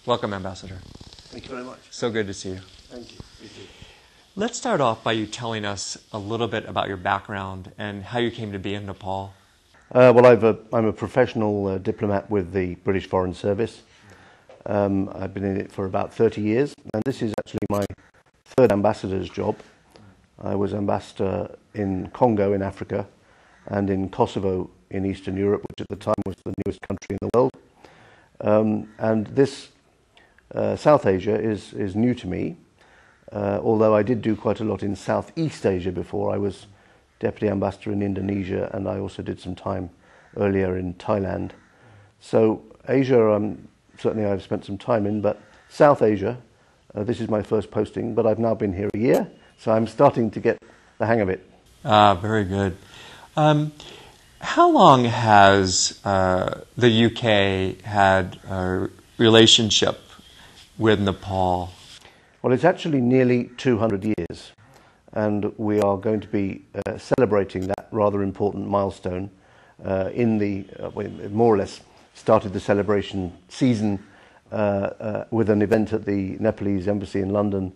Welcome, Ambassador. Thank you very much. So good to see you. Thank you. You too. Let's start off by you telling us a little bit about your background and how you came to be in Nepal. Well, I'm a professional diplomat with the British Foreign Service. I've been in it for about 30 years, and this is actually my third ambassador's job. I was ambassador in Congo in Africa and in Kosovo in Eastern Europe, which at the time was the newest country in the world. And this South Asia is new to me, although I did do quite a lot in Southeast Asia before. I was Deputy Ambassador in Indonesia, and I also did some time earlier in Thailand. So Asia, certainly I've spent some time in, but South Asia, this is my first posting, but I've now been here a year, so I'm starting to get the hang of it. Very good. How long has the UK had a relationship with Nepal? Well, it's actually nearly 200 years, and we are going to be celebrating that rather important milestone we more or less started the celebration season with an event at the Nepalese Embassy in London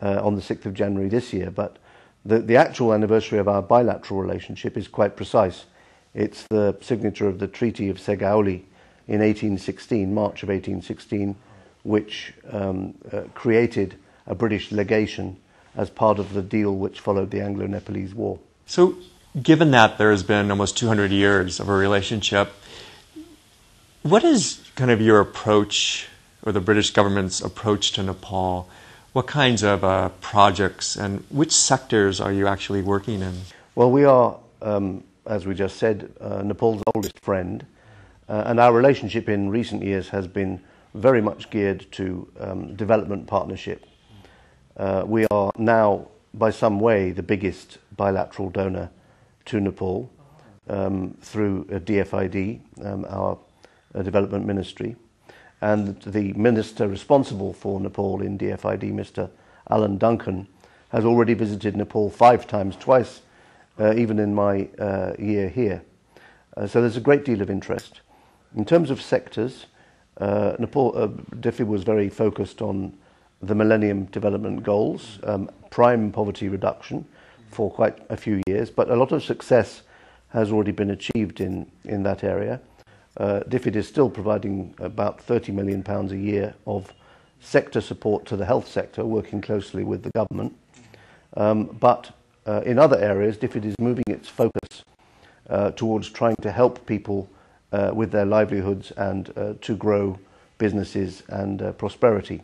on the 6th of January this year, but the actual anniversary of our bilateral relationship is quite precise. It's the signature of the Treaty of Segauli in 1816, March of 1816, which created a British legation as part of the deal which followed the Anglo-Nepalese War. So, given that there has been almost 200 years of a relationship, what is kind of your approach, or the British government's approach to Nepal? What kinds of projects and which sectors are you actually working in? Well, we are, as we just said, Nepal's oldest friend, and our relationship in recent years has been very much geared to development partnership. We are now, by some way, the biggest bilateral donor to Nepal through DFID, our development ministry. And the minister responsible for Nepal in DFID, Mr. Alan Duncan, has already visited Nepal 5 times, twice even in my year here. So there's a great deal of interest. In terms of sectors, DFID was very focused on the Millennium Development Goals, prime poverty reduction for quite a few years, but a lot of success has already been achieved in that area. DFID is still providing about £30 million a year of sector support to the health sector, working closely with the government. But in other areas, DFID is moving its focus towards trying to help people with their livelihoods and to grow businesses and prosperity.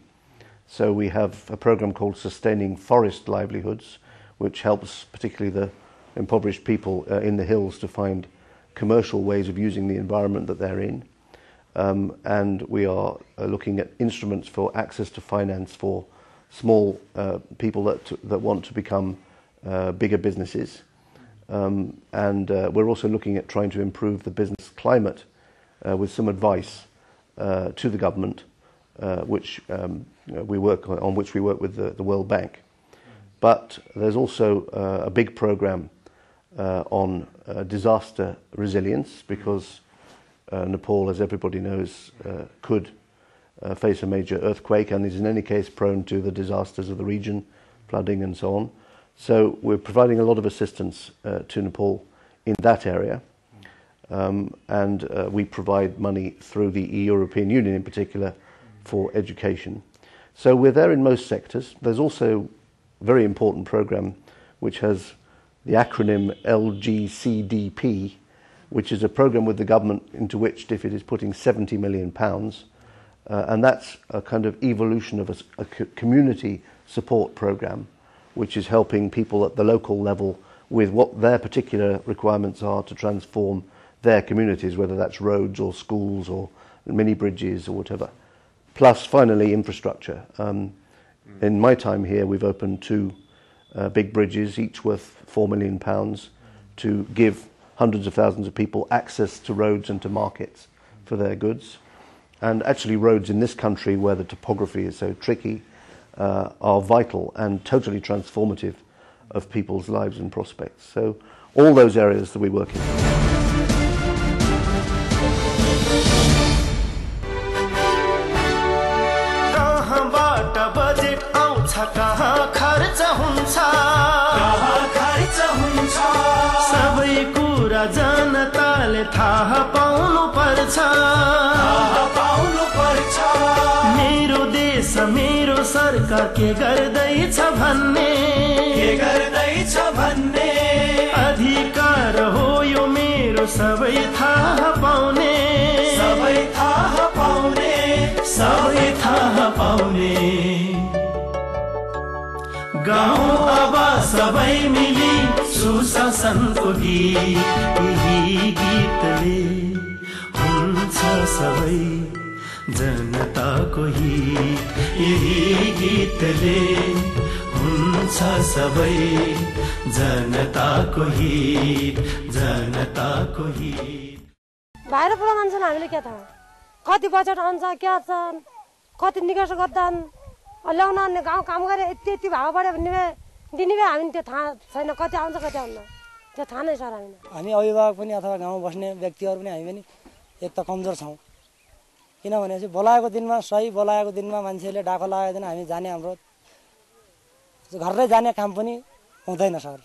So we have a program called Sustaining Forest Livelihoods, which helps particularly the impoverished people in the hills to find commercial ways of using the environment that they're in. And we are looking at instruments for access to finance for small people that want to become bigger businesses. And we're also looking at trying to improve the business climate with some advice to the government, which we work with the World Bank. But there's also a big program on disaster resilience, because Nepal, as everybody knows, could face a major earthquake and is in any case prone to the disasters of the region, flooding and so on. So we're providing a lot of assistance to Nepal in that area, and we provide money through the European Union in particular for education. So we're there in most sectors. There's also a very important program which has the acronym LGCDP, which is a program with the government into which DFID is putting £70 million, and that's a kind of evolution of a community support program, which is helping people at the local level with what their particular requirements are to transform their communities, whether that's roads or schools or mini bridges or whatever. Plus, finally, infrastructure. In my time here, we've opened 2 big bridges, each worth £4 million, to give hundreds of thousands of people access to roads and to markets for their goods. And actually roads in this country, where the topography is so tricky, are vital and totally transformative of people's lives and prospects. So all those areas that we work in. कहाँ खर्च हुन्छ, सबै कुरा जनताले थाहा पाउनु पर्छ। मेरो देश मेरो सरकार के गर्दैछ भन्ने अधिकार हो यो मेरो, सबै थाहा पाउने, सबै थाहा पाउने। गाउँ अब सबै मिली सुशासनको गीत, यही गीतले हुन्छ सबै जनताको हित, यही गीतले हुन्छ सबै जनताको हित, जनताको हित। बाहिर पुरा मान्छेलाई हामीले के थाहा कति बजेट आउँछ, क्या छ, कति निकास गर्छन्, ल्याउन आउने गाउँ काम गरे यति भाव बढ्यो भने दिने भए हामी त्यो थाहा छैन, कति आउँछ कति आउन्न त्यो थाहा नै सर। हामी अभिभावक पनि अथवा गाउँमा बस्ने व्यक्तिहरू पनि हामी पनि एक त कमजोर छौँ, किनभने बोलाएको दिनमा सही बोलाएको दिनमा मान्छेले डाको लगाएको दिन हामी जाने, हाम्रो घरमै जाने काम पनि हुँदैन सर।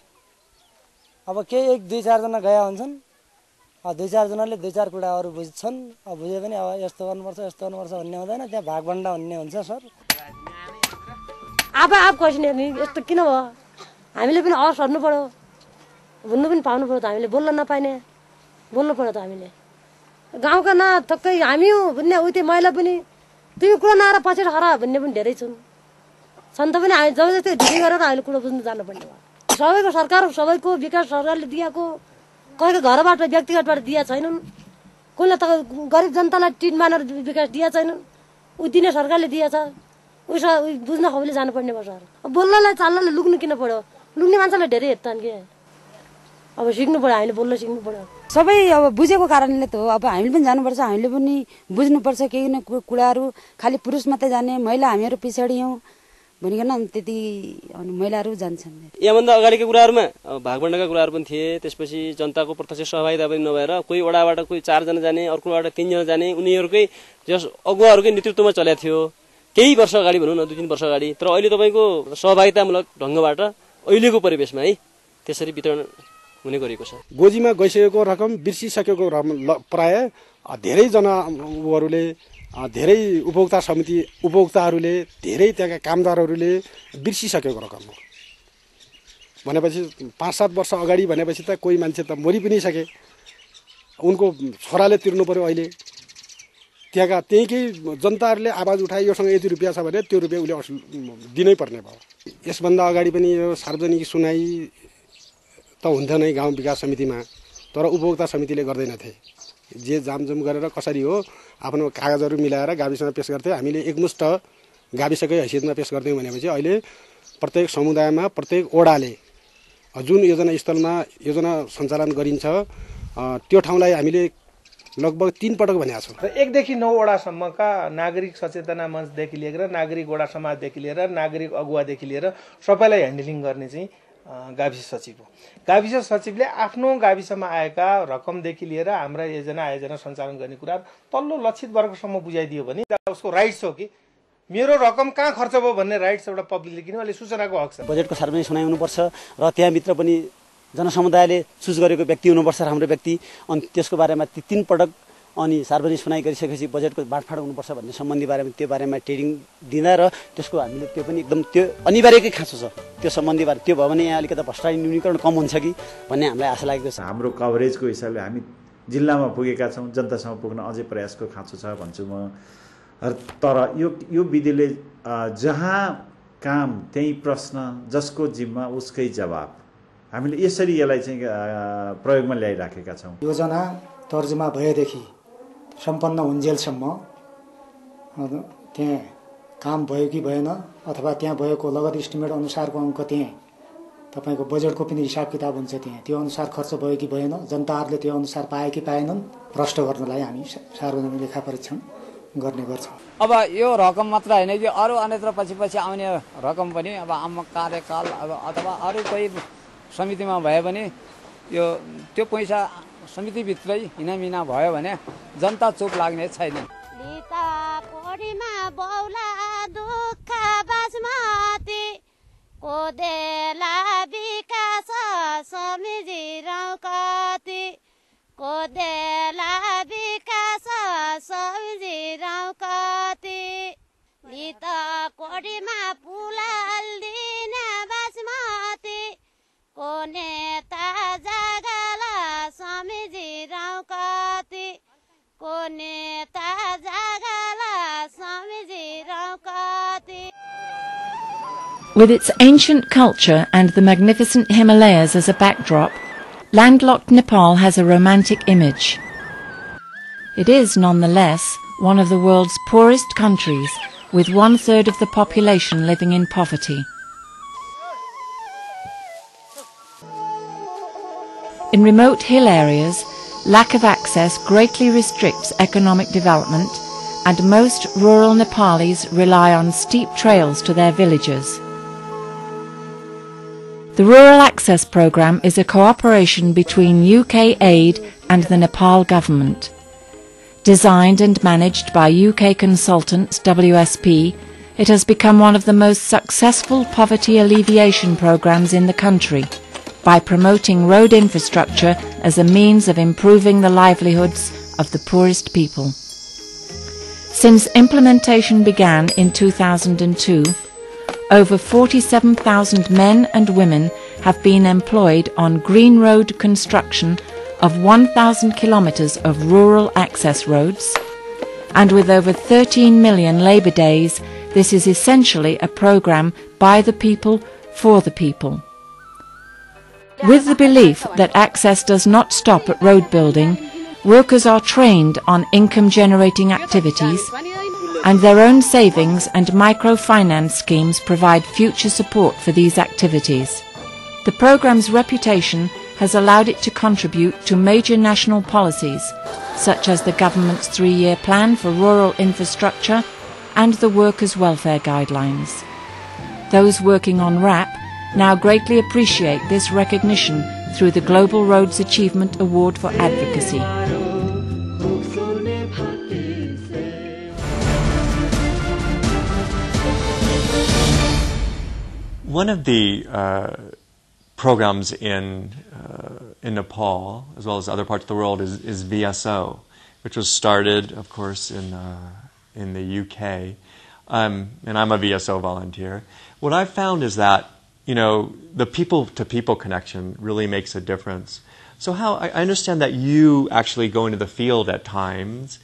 अब केही 1-2-4 जना गएका हुन्छन्, 2-4 जनाले 2-4 कुराहरू बुझ्छन्, बुझे पनि अब यस्तो गर्नुपर्छ यस्तो गर्नुपर्छ भन्ने हुँदैन, त्यहाँ भागभण्डा भन्ने हुन्छ सर। आफ क्वेसन नि यस्तो किन भयो, हामीले पनि अवसर हेर्नु पर्यो, भुल्नु पनि पाउनु पर्यो त, हामीले बोल्न नपाइने बोल्नु पर्यो त। हामीले गाउँका न थक्कै हामी हो भन्ने उति महिला पनि तिमी कुरा नआएर पछि हरा भन्ने पनि धेरै छन् त पनि। हामी जबरजस्ती ढिली गरेर अहिले कुरो बुझ्नु जानुपर्ने भयो। सबैको सरकार सबैको विकास सरकारले दिएको, कसैको घरबाट व्यक्तिगतबाट दिएका छैनन्, कसले त गरिब जनतालाई टिन मानेर विकास दिएका छैनन्, ऊ दिने सरकारले दिएछ, उसो बुझ्न खबरले जानुपर्ने भयो सर। बोल्नलाई चाल्नलाई लुक्नु किन पर्यो, लुक्ने मान्छेलाई धेरै हेर्छन् कि। अब सिक्नु पर्यो, हामीले बोल्न सिक्नु पर्यो। सबै अब बुझेको कारणले त हो, अब हामीले पनि जानुपर्छ, हामीले पनि बुझ्नुपर्छ। केही न कुराहरू खालि पुरुष मात्रै जाने, महिला हामीहरू पछाडि हौँ भनिकन त्यति महिलाहरू जान्छन्। यहाँभन्दा अगाडिको कुराहरूमा भागभण्डाका कुराहरू पनि थिए, त्यसपछि जनताको प्रत्यक्ष सहभागिता पनि नभएर कोही वडाबाट कोही 4 जना जाने, अर्कोबाट 3 जना जाने, उनीहरूकै जस अगुवाहरूकै नेतृत्वमा चलेको थियो केही वर्ष अगाडि, भनौँ न 2-3 वर्ष अगाडि। तर अहिले तपाईँको सहभागितामूलक ढङ्गबाट अहिलेको परिवेशमा है त्यसरी वितरण हुने गरेको छ। गोजीमा गइसकेको रकम बिर्सिसकेको प्राय धेरैजना उहरूले, धेरै उपभोक्ता समिति उपभोक्ताहरूले, धेरै त्यहाँका कामदारहरूले बिर्सिसकेको रकम हो भनेपछि 5-7 वर्ष अगाडि भनेपछि त कोही मान्छे त मरि पनि सके, उनको छोराले तिर्नु पर्यो। अहिले त्यहाँका त्यहीँकै जनताहरूले आवाज उठाए योसँग यति रुपियाँ छ भने त्यो रुपियाँ उसले दिनै पर्ने भयो। यसभन्दा अगाडि पनि यो सार्वजनिक सुनाई त हुन्थ्यो नै गाउँ विकास समितिमा, तर उपभोक्ता समितिले गर्दैनथे। जे जामजुम गरेर कसरी हो आफ्नो कागजहरू मिलाएर गाविसमा पेश गर्थे। हामीले एकमुष्ट गाविसकै हैसियतमा पेश गर्थ्यौँ भनेपछि अहिले प्रत्येक समुदायमा प्रत्येक ओडाले जुन योजना स्थलमा योजना सञ्चालन गरिन्छ त्यो ठाउँलाई हामीले लगभग 3 पटक भनेका छौँ। 1 देखि 9 वडासम्मका नागरिक सचेतना मञ्चदेखि लिएर नागरिक वडा समाजदेखि लिएर नागरिक अगुवादेखि लिएर सबैलाई ह्यान्डलिङ गर्ने चाहिँ गाविस सचिव हो। गाविस सचिवले आफ्नो गाविसमा आएका रकमदेखि लिएर हाम्रा योजना आयोजना सञ्चालन गर्ने कुरा तल्लो लक्षित वर्गसम्म बुझाइदियो भने उसको राइट्स हो कि मेरो रकम कहाँ खर्च भयो भन्ने राइट्स एउटा पब्लिकले, किन अहिले सूचनाको हक छ। बजेटको सार्वजनिक सुनाइ हुनुपर्छ र त्यहाँभित्र पनि जनसमुदायले चुज गरेको व्यक्ति हुनुपर्छ राम्रो व्यक्ति, अनि त्यसको बारेमा 3 पटक अनि सार्वजनिक सुनाइ गरिसकेपछि बजेटको बाँडफाँड हुनुपर्छ भन्ने सम्बन्धी बारेमा त्यो बारेमा ट्रेनिङ दिँदा र त्यसको हामीले त्यो पनि एकदम त्यो अनिवार्यकै खाँचो छ त्यो सम्बन्धी बारे। त्यो भयो भने यहाँ अलिकति भ्रष्टाचार न्यूनीकरण कम हुन्छ कि भन्ने हामीलाई आशा लागेको छ। हाम्रो कभरेजको हिसाबले हामी जिल्लामा पुगेका छौँ, जनतासम्म पुग्न अझै प्रयासको खाँचो छ भन्छु म। तर यो विधिले जहाँ काम त्यही प्रश्न, जसको जिम्मा उसकै जवाब, हामीले यसरी यसलाई चाहिँ प्रयोगमा ल्याइराखेका छौँ। योजना तर्जुमा भएदेखि सम्पन्न हुन्जेलसम्म त्यहाँ काम भयो कि भएन, अथवा त्यहाँ भएको लगत इस्टिमेट अनुसारको अङ्क त्यहाँ तपाईँको बजेटको पनि हिसाब किताब हुन्छ, त्यहाँ त्यो अनुसार खर्च भयो कि भएन, जनताहरूले त्यो अनुसार पाए कि पाएनन्, प्रष्ट गर्नलाई हामी सार्वजनिक लेखा परीक्षण गर्ने गर्छौँ। अब यो रकम मात्र होइन कि अरू अन्यत्र पछि आउने रकम पनि अब आम कार्यकाल अब अथवा अरू कोही समितिमा भए पनि यो त्यो पैसा समितिभित्रै हिनामिना भयो भने जनता चुप लाग्ने छैन। बौला दुःख बासमती कोदेला विकास समिजिरौँ कति कोदेला विकास समिजिरौँ कति नित कोडीमा पुलाल्दिन बासमती को नेता जागला समिजिरौँ कति को नेता जागला समिजिरौँ कति. With its ancient culture and the magnificent Himalayas as a backdrop, landlocked Nepal has a romantic image. It is, nonetheless, one of the world's poorest countries, with 1/3 of the population living in poverty. In remote hill areas, lack of access greatly restricts economic development, and most rural Nepalis rely on steep trails to their villages. The Rural Access Programme is a cooperation between UK Aid and the Nepal government. Designed and managed by UK consultants WSP, it has become one of the most successful poverty alleviation programmes in the country by promoting road infrastructure as a means of improving the livelihoods of the poorest people. Since implementation began in 2002, over 47,000 men and women have been employed on green road construction of 1,000 kilometres of rural access roads, and with over 13 million labour days, this is essentially a programme by the people for the people. With the belief that access does not stop at road building, workers are trained on income-generating activities, and their own savings and microfinance schemes provide future support for these activities. The programme's reputation has allowed it to contribute to major national policies, such as the government's 3-year plan for rural infrastructure and the Workers' Welfare Guidelines. Those working on RAP now greatly appreciate this recognition through the Global Roads Achievement Award for Advocacy. One of the programs in Nepal, as well as other parts of the world, is VSO, which was started, of course, in the UK. And I'm a VSO volunteer. What I've found is that, the people-to-people connection really makes a difference. So I understand that you actually go into the field at times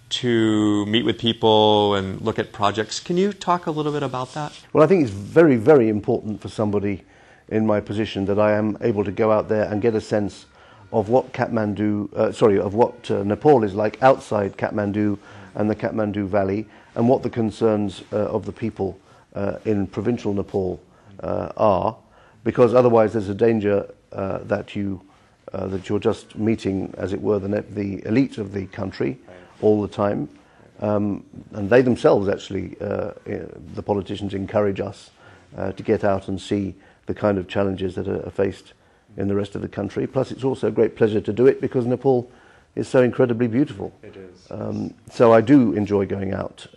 to meet with people and look at projects. Can you talk a little bit about that? Well, I think it's very, very important for somebody in my position that I am able to go out there and get a sense of what Nepal is like outside Kathmandu and the Kathmandu Valley, and what the concerns of the people in provincial Nepal are, because otherwise there's a danger that you're just meeting, as it were, the elite of the country all the time, and they themselves actually, the politicians, encourage us to get out and see the kind of challenges that are faced in the rest of the country. Plus, it's also a great pleasure to do it because Nepal is so incredibly beautiful. It is. So I do enjoy going out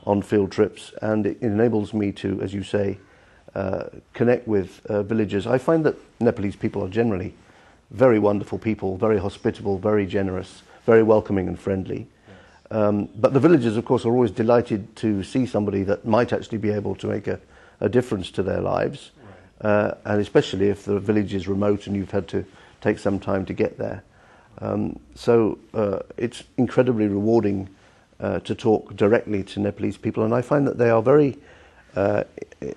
on field trips, and it enables me to, as you say, connect with villagers. I find that Nepalese people are generally very wonderful people, very hospitable, very generous, very welcoming and friendly. But the villagers, of course, are always delighted to see somebody that might actually be able to make a difference to their lives, and especially if the village is remote and you've had to take some time to get there. So it's incredibly rewarding to talk directly to Nepalese people, and I find that they are very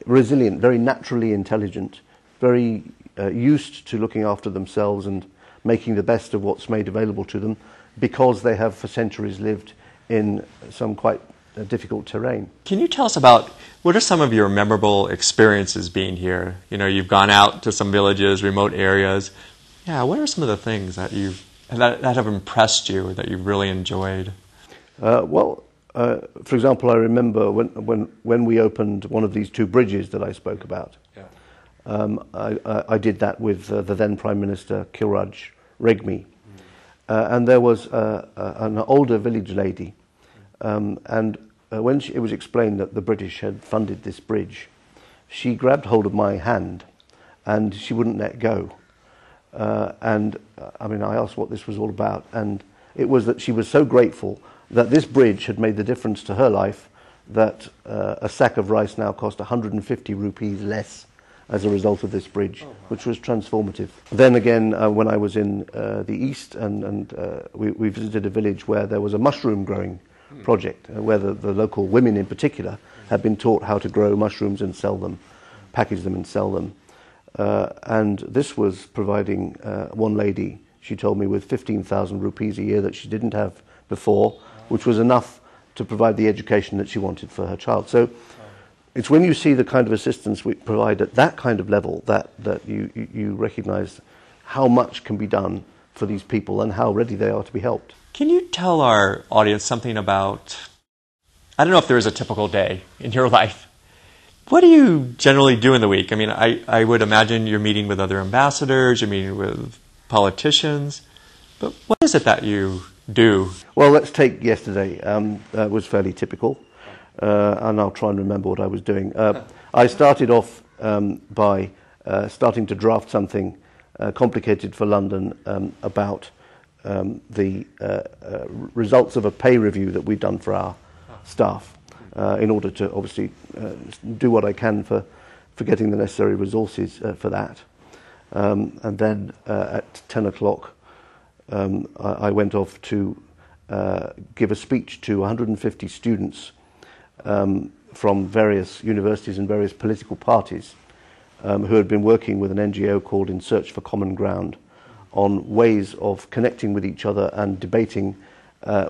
resilient, very naturally intelligent, very used to looking after themselves and making the best of what's made available to them, because they have for centuries lived in some quite difficult terrain. Can you tell us about what are some of your memorable experiences being here? You've gone out to some villages, remote areas. Yeah, what are some of the things that that have impressed you or that you've really enjoyed? For example, I remember when we opened one of these 2 bridges that I spoke about. Yeah. I did that with the then Prime Minister Kilraj Regmi. And there was an older village lady, and when it was explained that the British had funded this bridge, she grabbed hold of my hand and she wouldn't let go. I asked what this was all about, and it was that she was so grateful that this bridge had made the difference to her life that a sack of rice now cost 150 rupees less as a result of this bridge, which was transformative. Then again, when I was in the east, and we visited a village where there was a mushroom growing project, where the local women in particular had been taught how to grow mushrooms and sell them, package them and sell them. And this was providing one lady, she told me, with 15,000 rupees a year that she didn't have before, which was enough to provide the education that she wanted for her child. So it's when you see the kind of assistance we provide at that kind of level that you recognize how much can be done for these people and how ready they are to be helped. Can you tell our audience something about, I don't know if there is a typical day in your life. What do you generally do in the week? I mean, I would imagine you're meeting with other ambassadors, you're meeting with politicians, but what is it that you do? Well, let's take yesterday. That was fairly typical, and I'll try and remember what I was doing. I started off by starting to draft something complicated for London about the results of a pay review that we've done for our staff, in order to obviously do what I can for getting the necessary resources for that. And then at 10 o'clock, I went off to give a speech to 150 students from various universities and various political parties who had been working with an NGO called In Search for Common Ground on ways of connecting with each other and debating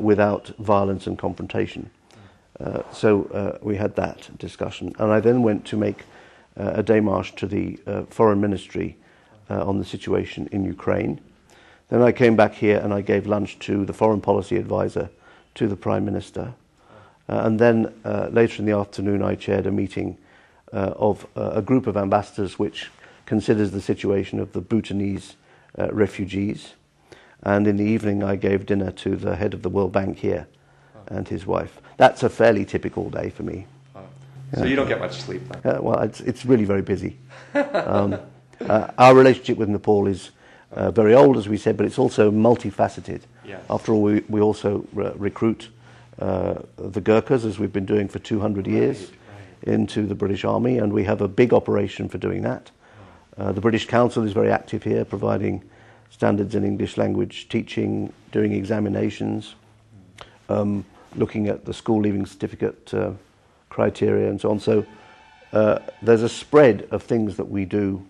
without violence and confrontation. So we had that discussion. And I then went to make a démarche to the Foreign Ministry on the situation in Ukraine. Then I came back here and I gave lunch to the Foreign Policy Advisor to the Prime Minister. And then later in the afternoon I chaired a meeting of a group of ambassadors which considers the situation of the Bhutanese refugees. And in the evening I gave dinner to the head of the World Bank here and his wife. That's a fairly typical day for me. So you don't get much sleep then? Well, it's really very busy. Our relationship with Nepal is very old, as we said, but it's also multifaceted. Yes. After all, we also recruit the Gurkhas, as we've been doing for 200 years, into the British Army, and we have a big operation for doing that. The British Council is very active here, providing standards in English language teaching, doing examinations, looking at the school leaving certificate criteria and so on. So there's a spread of things that we do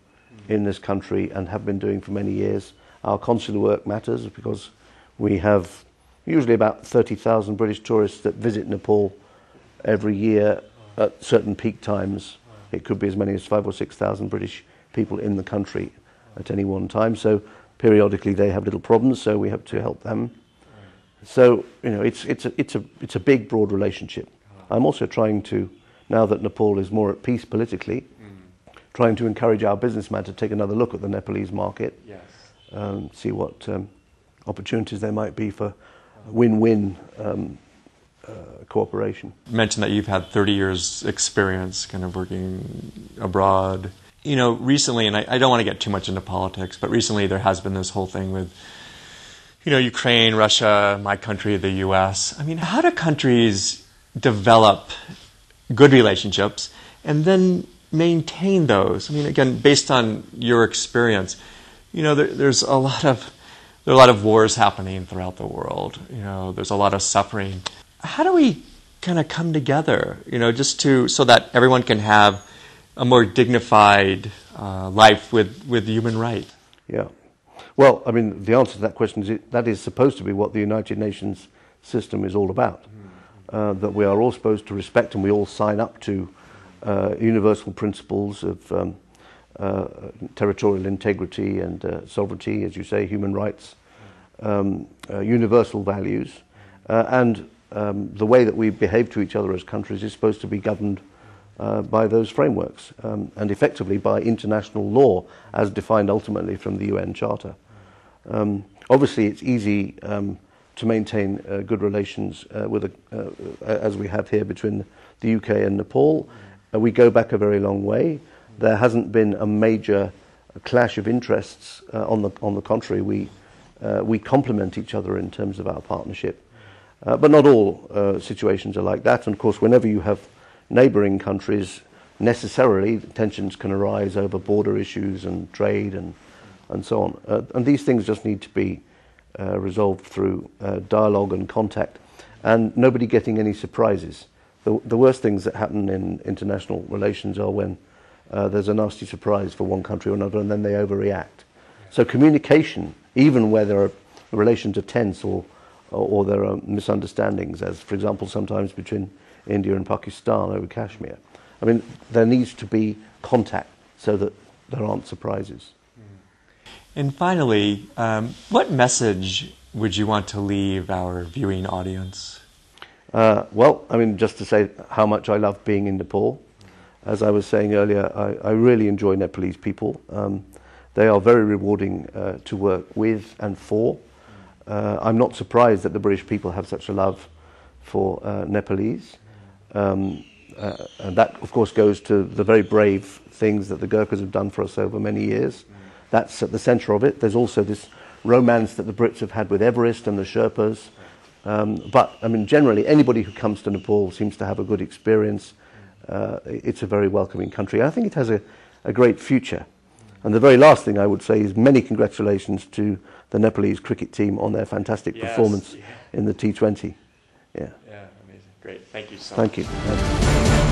in this country and have been doing for many years. Our consular work matters because we have usually about 30,000 British tourists that visit Nepal every year at certain peak times. It could be as many as 5,000 or 6,000 British people in the country at any one time. So periodically they have little problems, so we have to help them. So, you know, it's a big, broad relationship. I'm also trying to, now that Nepal is more at peace politically, trying to encourage our businessmen to take another look at the Nepalese market, see what opportunities there might be for win-win cooperation. You mentioned that you've had 30 years experience kind of working abroad. You know, recently, and I don't want to get too much into politics, but recently there has been this whole thing with, you know, Ukraine, Russia, my country, the U.S. I mean, how do countries develop good relationships and then maintain those? I mean, again, based on your experience, you know, there's a lot of wars happening throughout the world. You know, there's a lot of suffering. How do we kind of come together, you know, just so that everyone can have a more dignified life with human rights? Yeah. Well, I mean, the answer to that question is that is supposed to be what the United Nations system is all about. That we are all supposed to respect, and we all sign up to universal principles of territorial integrity and sovereignty, as you say, human rights, universal values, and the way that we behave to each other as countries is supposed to be governed by those frameworks and effectively by international law as defined ultimately from the UN Charter. Obviously, it's easy to maintain good relations as we have here between the UK and Nepal. we go back a very long way. There hasn't been a major clash of interests. On the contrary, we complement each other in terms of our partnership. But not all situations are like that. And of course, whenever you have neighbouring countries, necessarily tensions can arise over border issues and trade and so on. And these things just need to be resolved through dialogue and contact, and nobody getting any surprises. The worst things that happen in international relations are when there's a nasty surprise for one country or another, and then they overreact. So communication, even where there are relations are tense or there are misunderstandings, as for example sometimes between India and Pakistan over Kashmir. I mean, there needs to be contact so that there aren't surprises. And finally, what message would you want to leave our viewing audience? Well, I mean, just to say how much I love being in Nepal. As I was saying earlier, I really enjoy Nepalese people. They are very rewarding to work with and for. I'm not surprised that the British people have such a love for Nepalese. And that, of course, goes to the very brave things that the Gurkhas have done for us over many years. That's at the centre of it. There's also this romance that the Brits have had with Everest and the Sherpas. But, I mean, generally, anybody who comes to Nepal seems to have a good experience. It's a very welcoming country. I think it has a great future. And the very last thing I would say is many congratulations to the Nepalese cricket team on their fantastic performance in the T20. Yeah, amazing. Great. Thank you so much. Thank you.